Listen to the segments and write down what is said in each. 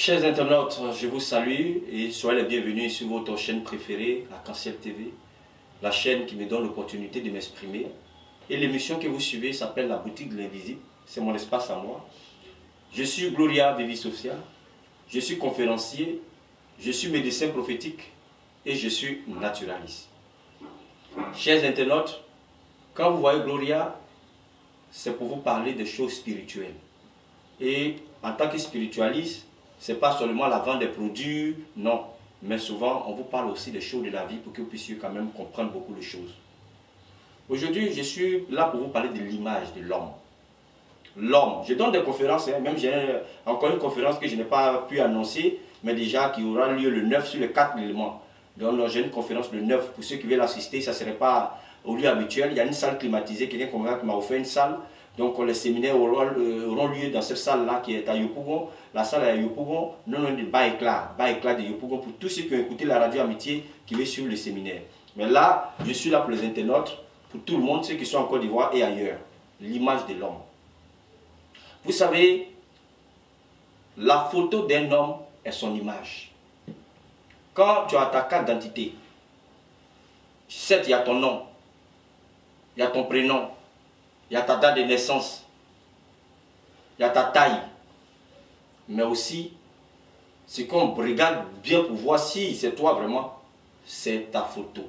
Chers internautes, je vous salue et soyez les bienvenus sur votre chaîne préférée, Arc-en-Ciel TV, la chaîne qui me donne l'opportunité de m'exprimer. Et l'émission que vous suivez s'appelle La Boutique de l'Invisible, c'est mon espace à moi. Je suis Gloria Vivi-Sophia, je suis conférencier, je suis médecin prophétique et je suis naturaliste. Chers internautes, quand vous voyez Gloria, c'est pour vous parler des choses spirituelles. Et en tant que spiritualiste, ce n'est pas seulement la vente des produits, non. Mais souvent, on vous parle aussi des choses de la vie pour que vous puissiez quand même comprendre beaucoup de choses. Aujourd'hui, je suis là pour vous parler de l'image de l'homme. L'homme. Je donne des conférences, même j'ai encore une conférence que je n'ai pas pu annoncer, mais déjà qui aura lieu le 9 sur les 4 éléments. Donc j'ai une conférence le 9 pour ceux qui veulent assister, ça ne serait pas au lieu habituel. Il y a une salle climatisée, quelqu'un qui m'a offert une salle. Donc les séminaires auront lieu dans cette salle-là qui est à Yopougon. La salle est à Yopougon, non de bas éclat de Yopougon pour tous ceux qui ont écouté la radio Amitié qui veulent suivre le séminaire. Mais là, je suis là pour les internautes, pour tout le monde, ceux qui sont en Côte d'Ivoire et ailleurs. L'image de l'homme. Vous savez, la photo d'un homme est son image. Quand tu as ta carte d'identité, certes, il y a ton nom, il y a ton prénom, il y a ta date de naissance, il y a ta taille, mais aussi, ce qu'on regarde bien pour voir si c'est toi vraiment, c'est ta photo.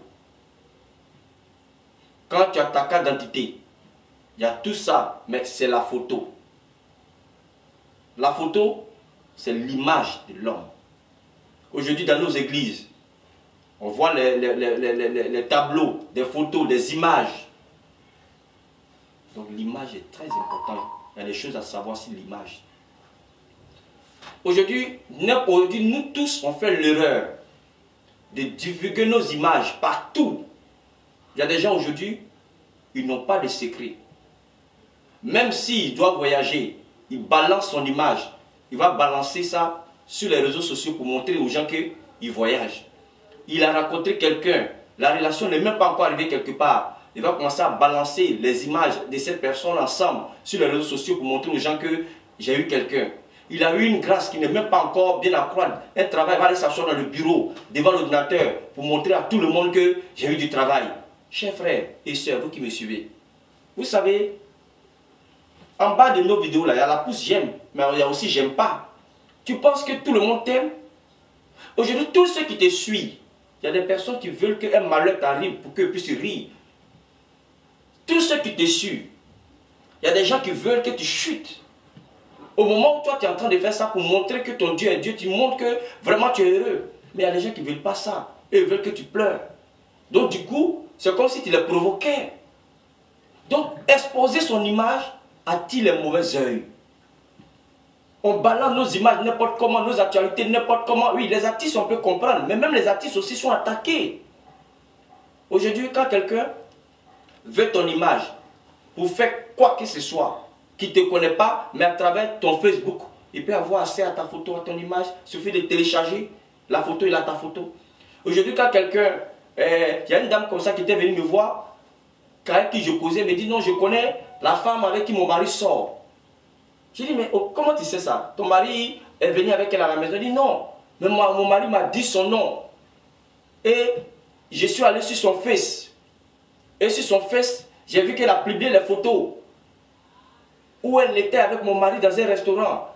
Quand tu as ta carte d'identité, il y a tout ça, mais c'est la photo. La photo, c'est l'image de l'homme. Aujourd'hui, dans nos églises, on voit les tableaux, des photos, des images. Donc l'image est très importante. Il y a des choses à savoir sur l'image. Aujourd'hui, nous tous, on fait l'erreur de divulguer nos images partout. Il y a des gens aujourd'hui, ils n'ont pas de secret. Même s'il doit voyager, il balance son image. Il va balancer ça sur les réseaux sociaux pour montrer aux gens qu'il voyage. Il a rencontré quelqu'un, la relation n'est même pas encore arrivée quelque part. Il va commencer à balancer les images de cette personne ensemble sur les réseaux sociaux pour montrer aux gens que j'ai eu quelqu'un. Il a eu une grâce qui n'est même pas encore bien accroître. Un travail, il va aller s'asseoir dans le bureau, devant l'ordinateur, pour montrer à tout le monde que j'ai eu du travail. Chers frères et sœurs, vous qui me suivez, vous savez, en bas de nos vidéos, là, il y a la pouce j'aime, mais il y a aussi j'aime pas. Tu penses que tout le monde t'aime? Aujourd'hui, tous ceux qui te suivent, il y a des personnes qui veulent qu'un malheur t'arrive pour qu'ils puissent rire. Tous ceux qui te suivent, il y a des gens qui veulent que tu chutes. Au moment où toi tu es en train de faire ça pour montrer que ton Dieu est Dieu, tu montres que vraiment tu es heureux. Mais il y a des gens qui ne veulent pas ça. Ils veulent que tu pleures. Donc du coup, c'est comme si tu les provoquais. Donc exposer son image attire les mauvais œils. On balance nos images n'importe comment, nos actualités n'importe comment. Oui, les artistes on peut comprendre, mais même les artistes aussi sont attaqués. Aujourd'hui, quand quelqu'un veut ton image pour faire quoi que ce soit, qui ne te connaît pas, mais à travers ton Facebook, il peut avoir accès à ta photo, à ton image. Il suffit de télécharger la photo, il a ta photo. Aujourd'hui, quand quelqu'un, il y a une dame comme ça qui était venue me voir, avec qui je causais, elle me dit non, je connais la femme avec qui mon mari sort. Je dis mais oh, comment tu sais ça? Ton mari est venu avec elle à la maison. Elle dit non, mais mon mari m'a dit son nom. Et je suis allé sur son Face. Et sur son Face, j'ai vu qu'elle a publié les photos où elle était avec mon mari dans un restaurant.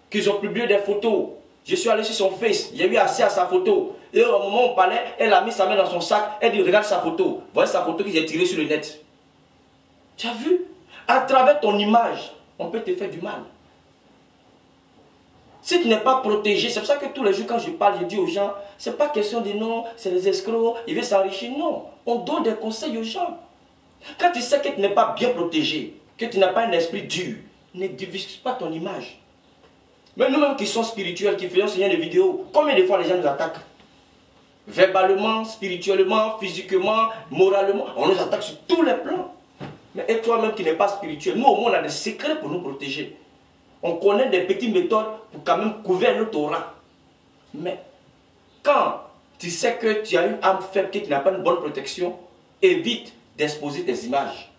Qu'ils ont publié des photos. Je suis allé sur son Face, j'ai eu accès à sa photo. Et au moment où on parlait, elle a mis sa main dans son sac. Elle dit regarde sa photo. Voyez sa photo que j'ai tirée sur le net. Tu as vu? À travers ton image, on peut te faire du mal. Si tu n'es pas protégé, c'est pour ça que tous les jours quand je parle, je dis aux gens, c'est pas question de non, c'est des escrocs, ils veulent s'enrichir. Non, on donne des conseils aux gens. Quand tu sais que tu n'es pas bien protégé, que tu n'as pas un esprit dur, ne divulgue pas ton image. Mais nous-mêmes qui sommes spirituels, qui faisons signer des vidéos, combien de fois les gens nous attaquent? Verbalement, spirituellement, physiquement, moralement, on nous attaque sur tous les plans. Mais et toi-même qui n'es pas spirituel, nous au moins on a des secrets pour nous protéger. On connaît des petites méthodes pour quand même couvrir notre aura. Mais quand tu sais que tu as une âme faible, que tu n'as pas une bonne protection, évite d'exposer tes images.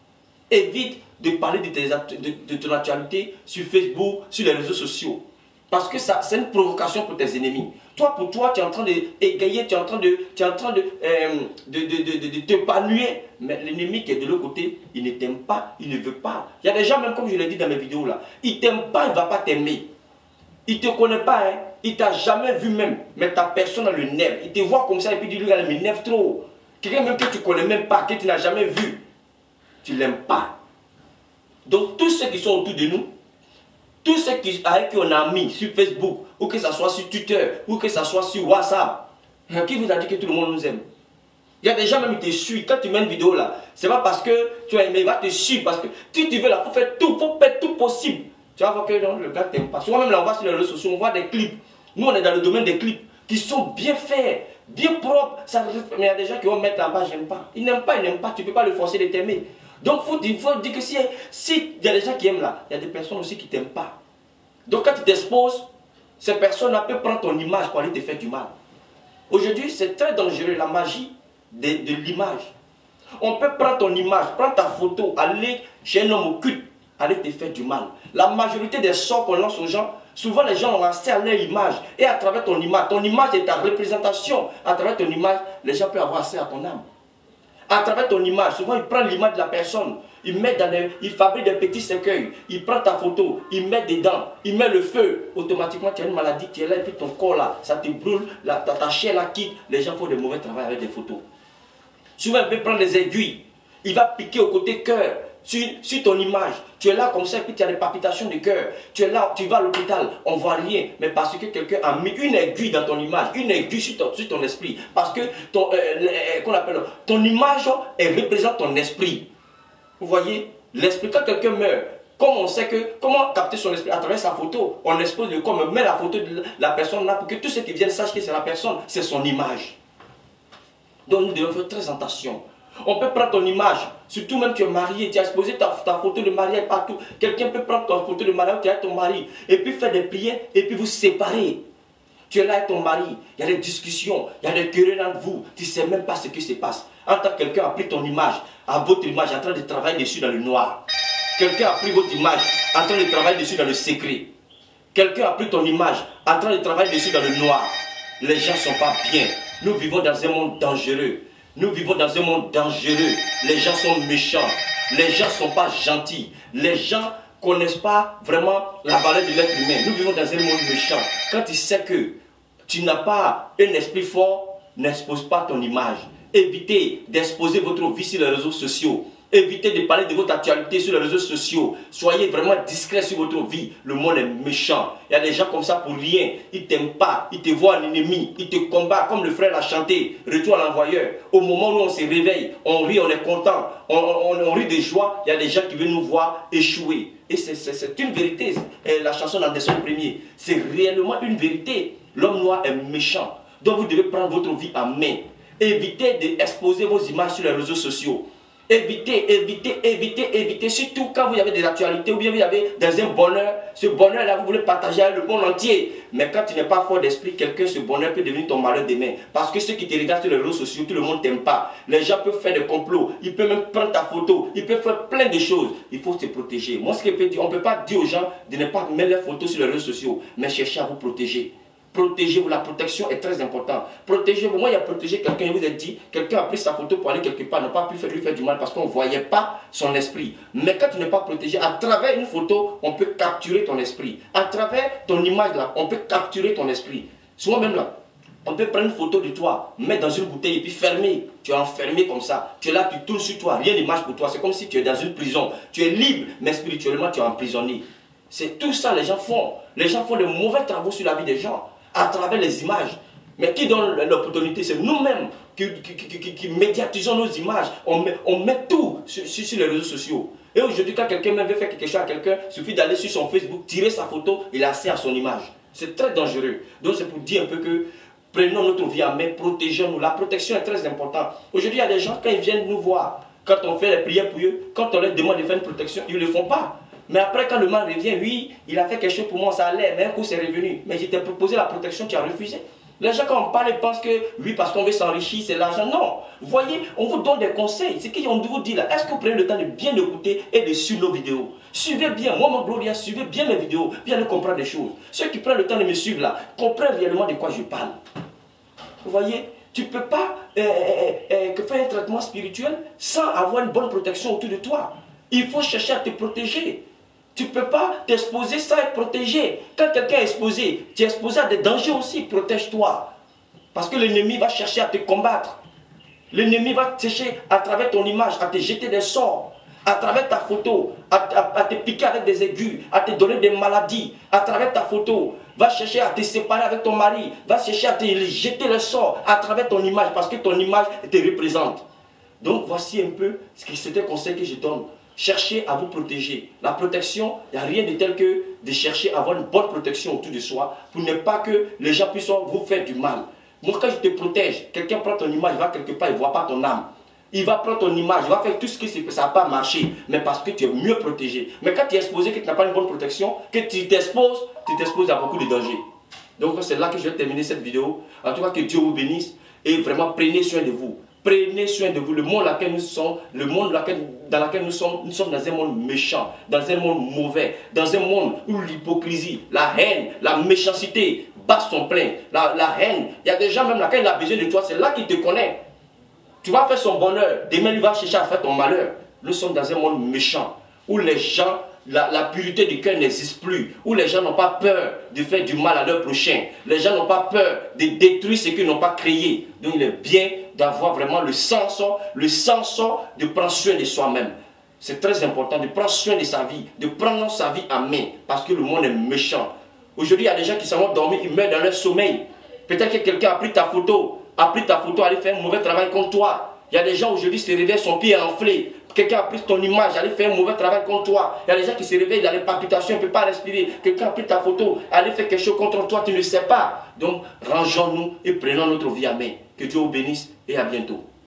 Évite de parler de ton actualité sur Facebook, sur les réseaux sociaux. Parce que ça, c'est une provocation pour tes ennemis. Toi, pour toi, tu es en train d'égayer, tu es en train de t'épanouir. Mais l'ennemi qui est de l'autre côté, il ne t'aime pas, il ne veut pas. Il y a des gens, même comme je l'ai dit dans mes vidéos là, il ne t'aime pas, il ne va pas t'aimer. Il ne te connaît pas, hein. Il ne t'a jamais vu même. Mais ta personne a le nerf. Il te voit comme ça et puis il dit, regarde, il m'énerve trop. Quelqu'un même que tu ne connais même pas, que tu n'as jamais vu, tu ne l'aimes pas. Donc tous ceux qui sont autour de nous, tous ceux avec qui on a mis sur Facebook, ou que ce soit sur Twitter, ou que ce soit sur WhatsApp, qui vous a dit que tout le monde nous aime? Il y a des gens même qui te suivent. Quand tu mets une vidéo là, c'est pas parce que tu as aimé, il va te suivre. Parce que si tu veux là, il faut faire tout, il faut faire tout possible. Tu vas voir que non, le gars t'aime pas. Souvent même là, on va sur les réseaux sociaux, on voit des clips. Nous, on est dans le domaine des clips qui sont bien faits, bien propres. Mais il y a des gens qui vont mettre là-bas, j'aime pas. Ils n'aiment pas, tu ne peux pas le forcer de t'aimer. Donc il faut dire que si il y a des gens qui aiment là, il y a des personnes aussi qui ne t'aiment pas. Donc quand tu t'exposes, ces personnes-là peuvent prendre ton image pour aller te faire du mal. Aujourd'hui, c'est très dangereux, la magie de l'image. On peut prendre ton image, prendre ta photo, aller chez un homme occulte, aller te faire du mal. La majorité des sorts qu'on lance aux gens, souvent les gens ont accès à leur image. Et à travers ton image est ta représentation. À travers ton image, les gens peuvent avoir accès à ton âme. À travers ton image, souvent ils prennent l'image de la personne, ils fabriquent des petits cercueils, ils prennent ta photo, ils mettent dedans, ils mettent le feu, automatiquement tu as une maladie qui est là et puis ton corps là, ça te brûle, ta chair là quitte, les gens font des mauvais travail avec des photos. Souvent ils peuvent prendre des aiguilles, il va piquer au côté cœur, sur ton image, tu es là comme ça et puis tu as des palpitations de cœur, tu es là, tu vas à l'hôpital, on ne voit rien, mais parce que quelqu'un a mis une aiguille dans ton image, une aiguille sur ton esprit, parce que ton image, elle représente ton esprit. Vous voyez, l'esprit, quand quelqu'un meurt, comme on sait que, comment capter son esprit à travers sa photo, on expose le corps, on met la photo de la personne là pour que tous ceux qui viennent sachent que c'est la personne, c'est son image. Donc nous devons faire très attention. On peut prendre ton image, surtout même tu es marié, tu as exposé ta photo de mariage partout. Quelqu'un peut prendre ta photo de mariage, tu es avec ton mari, et puis faire des prières, et puis vous séparer. Tu es là avec ton mari, il y a des discussions, il y a des querelles entre vous, tu ne sais même pas ce qui se passe. En tant que quelqu'un a pris ton image, à votre image, en train de travailler dessus dans le noir. Quelqu'un a pris votre image, en train de travailler dessus dans le secret. Quelqu'un a pris ton image, en train de travailler dessus dans le noir. Les gens ne sont pas bien. Nous vivons dans un monde dangereux. Nous vivons dans un monde dangereux. Les gens sont méchants. Les gens ne sont pas gentils. Les gens ne connaissent pas vraiment la valeur de l'être humain. Nous vivons dans un monde méchant. Quand tu sais que tu n'as pas un esprit fort, n'expose pas ton image. Évitez d'exposer votre vie sur les réseaux sociaux. Évitez de parler de votre actualité sur les réseaux sociaux. Soyez vraiment discret sur votre vie. Le monde est méchant. Il y a des gens comme ça pour rien. Ils ne t'aiment pas. Ils te voient un ennemi. Ils te combattent comme le frère l'a chanté. Retour à l'envoyeur. Au moment où on se réveille, on rit, on est content. On rit de joie. Il y a des gens qui veulent nous voir échouer. Et c'est une vérité. La chanson d'Anderson Premier. C'est réellement une vérité. L'homme noir est méchant. Donc vous devez prendre votre vie en main. Évitez d'exposer vos images sur les réseaux sociaux. Évitez, surtout quand vous avez des actualités ou bien vous avez dans un bonheur, ce bonheur-là, vous voulez partager avec le monde entier. Mais quand tu n'es pas fort d'esprit, ce bonheur peut devenir ton malheur demain. Parce que ceux qui te regardent sur les réseaux sociaux, tout le monde ne t'aime pas. Les gens peuvent faire des complots, ils peuvent même prendre ta photo, ils peuvent faire plein de choses. Il faut se protéger. Moi, ce que je peux dire, on ne peut pas dire aux gens de ne pas mettre leurs photos sur les réseaux sociaux, mais cherchez à vous protéger. Protégez-vous, la protection est très importante. Protégez-vous. Moi, il y a protégé quelqu'un, il vous a dit, quelqu'un a pris sa photo pour aller quelque part, n'a pas pu lui faire du mal parce qu'on ne voyait pas son esprit. Mais quand tu n'es pas protégé, à travers une photo, on peut capturer ton esprit. À travers ton image là, on peut capturer ton esprit. Souvent même là, on peut prendre une photo de toi, mettre dans une bouteille et puis fermer. Tu es enfermé comme ça. Tu es là, tu tournes sur toi, rien ne marche pour toi. C'est comme si tu es dans une prison. Tu es libre, mais spirituellement, tu es emprisonné. C'est tout ça les gens font. Les gens font de mauvais travaux sur la vie des gens. À travers les images. Mais qui donne l'opportunité? C'est nous-mêmes qui médiatisons nos images. On met tout sur les réseaux sociaux. Et aujourd'hui, quand quelqu'un veut faire quelque chose à quelqu'un, il suffit d'aller sur son Facebook, tirer sa photo, il a accès à son image. C'est très dangereux. Donc c'est pour dire un peu que prenons notre vie en main, protégeons-nous. La protection est très importante. Aujourd'hui, il y a des gens, quand ils viennent nous voir, quand on fait les prières pour eux, quand on leur demande de faire une protection, ils ne le font pas. Mais après, quand le mal revient, oui, il a fait quelque chose pour moi, ça allait, mais un coup c'est revenu. Mais je t'ai proposé la protection, tu as refusé. Les gens, quand on parle, ils pensent que oui, parce qu'on veut s'enrichir, c'est l'argent. Non. Vous voyez, on vous donne des conseils. C'est qu'on vous dit là. Est-ce que vous prenez le temps de bien écouter et de suivre nos vidéos? Suivez bien. Moi, mon Gloria, suivez bien mes vidéos. Bien de comprendre des choses. Ceux qui prennent le temps de me suivre là, comprennent réellement de quoi je parle. Vous voyez, tu ne peux pas faire un traitement spirituel sans avoir une bonne protection autour de toi. Il faut chercher à te protéger. Tu ne peux pas t'exposer sans être protégé. Quand quelqu'un est exposé, tu es exposé à des dangers aussi. Protège-toi. Parce que l'ennemi va chercher à te combattre. L'ennemi va chercher à travers ton image à te jeter des sorts. À travers ta photo, à te piquer avec des aigus, à te donner des maladies. À travers ta photo, va chercher à te séparer avec ton mari. Va chercher à te jeter les sorts à travers ton image. Parce que ton image te représente. Donc voici un peu ce que c'était le conseil que je donne. Cherchez à vous protéger. La protection, il n'y a rien de tel que de chercher à avoir une bonne protection autour de soi pour ne pas que les gens puissent vous faire du mal. Moi, quand je te protège, quelqu'un prend ton image, il va quelque part, il ne voit pas ton âme. Il va prendre ton image, il va faire tout ce que ça n'a pas marché, mais parce que tu es mieux protégé. Mais quand tu es exposé, que tu n'as pas une bonne protection, que tu t'exposes à beaucoup de dangers. Donc c'est là que je vais terminer cette vidéo. En tout cas, que Dieu vous bénisse et vraiment prenez soin de vous. Prenez soin de vous. Le monde dans lequel nous sommes, nous sommes dans un monde méchant, dans un monde mauvais, dans un monde où l'hypocrisie, la haine, la méchanceté bat son plein. La haine, il y a des gens même là, quand il a besoin de toi, c'est là qu'il te connaît. Tu vas faire son bonheur, demain il va chercher à faire ton malheur. Nous sommes dans un monde méchant, où les gens, la pureté du cœur n'existe plus, où les gens n'ont pas peur de faire du mal à leur prochain. Les gens n'ont pas peur de détruire ce qu'ils n'ont pas créé. Donc il est bien d'avoir vraiment le sens de prendre soin de soi-même. C'est très important de prendre soin de sa vie, de prendre sa vie en main, parce que le monde est méchant. Aujourd'hui, il y a des gens qui s'en vont dormir, ils meurent dans leur sommeil. Peut-être que quelqu'un a pris ta photo, aller faire un mauvais travail contre toi. Il y a des gens aujourd'hui qui se réveillent, son pied est enflé. Quelqu'un a pris ton image, aller faire un mauvais travail contre toi. Il y a des gens qui se réveillent, il a les palpitations, il ne peut pas respirer. Quelqu'un a pris ta photo, aller faire quelque chose contre toi, tu ne sais pas. Donc, rangeons-nous et prenons notre vie à main. Que Dieu vous bénisse et à bientôt.